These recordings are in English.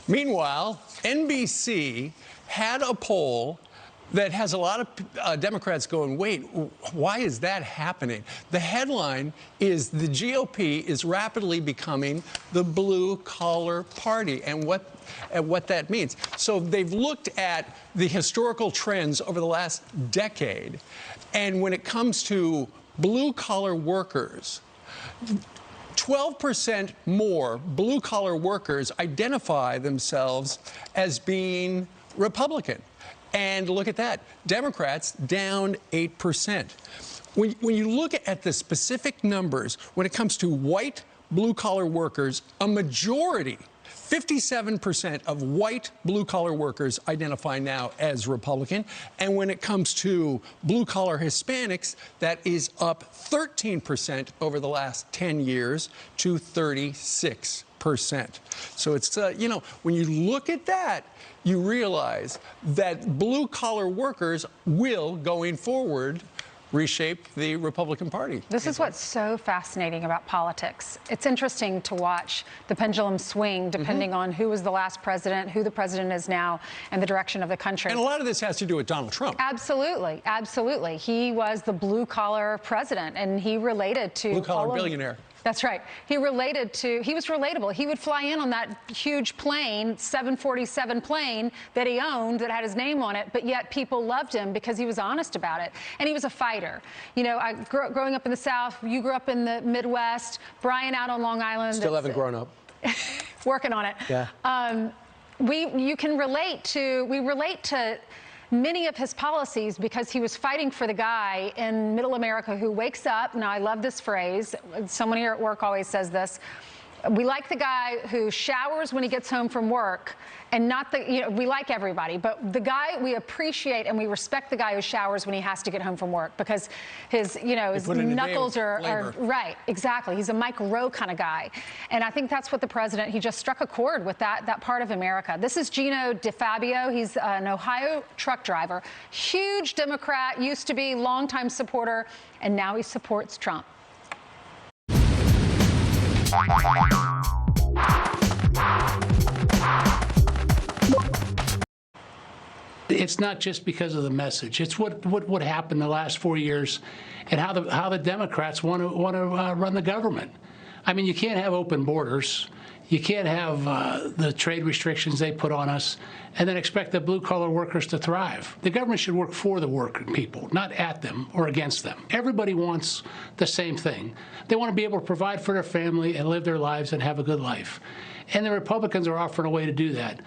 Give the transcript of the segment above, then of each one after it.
Meanwhile, NBC had a poll that has a lot of Democrats going, wait, why is that happening? The headline is the GOP is rapidly becoming the blue-collar party, and what that means. So they've looked at the historical trends over the last decade, and when it comes to blue-collar workers, 12% more blue-collar workers identify themselves as being Republican. And look at that, Democrats down 8%. When you look at the specific numbers, when it comes to white blue-collar workers, a majority, 57% of white blue-collar workers identify now as Republican. And when it comes to blue-collar Hispanics, that is up 13% over the last 10 years to 36%. So it's, when you look at that, you realize that blue-collar workers will, going forward, reshape the Republican Party. This is what's so fascinating about politics. It's interesting to watch the pendulum swing depending on who was the last president, who the president is now, and the direction of the country. And a lot of this has to do with Donald Trump. Absolutely, absolutely. He was the blue-collar president, and he related to blue-collar billionaire. That's right. He was relatable. He would fly in on that huge plane, 747 plane that he owned that had his name on it, but yet people loved him because he was honest about it. And he was a fighter. You know, growing up in the South, you grew up in the Midwest, Brian out on Long Island. Still haven't grown up. Working on it. Yeah. We relate to many of his policies because he was fighting for the guy in middle America who wakes up. Now, I love this phrase. Someone here at work always says this. We like the guy who showers when he gets home from work, and not the, we like everybody, but the guy, we appreciate and we respect the guy who showers when he has to get home from work because his, his knuckles are right, exactly. He's a Mike Rowe kind of guy. And I think that's what the president, he just struck a chord with that part of America. This is Gino DeFabio. He's an Ohio truck driver, huge Democrat, used to be longtime supporter, and now he supports Trump. It's not just because of the message. It's what happened the last 4 years, and how the Democrats want to run the government. I mean, you can't have open borders. You can't have the trade restrictions they put on us, and then expect the blue-collar workers to thrive. The government should work for the working people, not at them or against them. Everybody wants the same thing. They want to be able to provide for their family and live their lives and have a good life. And the Republicans are offering a way to do that.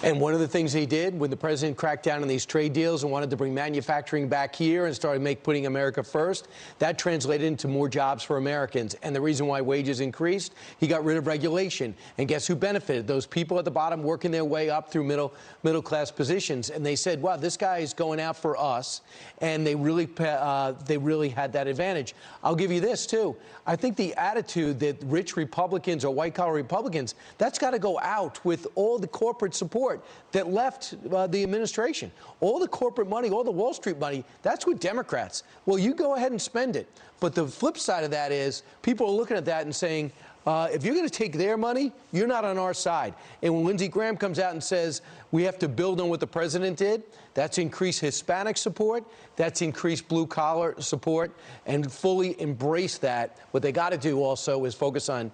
And one of the things he did when the president cracked down on these trade deals and wanted to bring manufacturing back here and started putting America first, that translated into more jobs for Americans. And the reason why wages increased, he got rid of regulation. And guess who benefited? Those people at the bottom working their way up through middle class positions. And they said, wow, this guy is going out for us. And they really had that advantage. I'll give you this, too. I think the attitude that rich Republicans or white-collar Republicans, that's got to go out with all the corporate support that left the administration. All the corporate money, all the Wall Street money, that's with Democrats. Well, you go ahead and spend it. But the flip side of that is people are looking at that and saying, if you're going to take their money, you're not on our side. And when Lindsey Graham comes out and says we have to build on what the president did, that's increased Hispanic support, that's increased blue-collar support, and fully embrace that. What they got to do also is focus on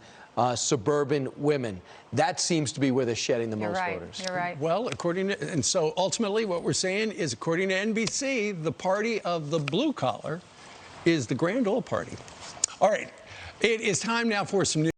suburban women. That seems to be where they're shedding the most voters. You're right. Well, and so ultimately what we're saying is, according to NBC, the party of the blue-collar is the Grand Old Party. All right, it is time now for some news.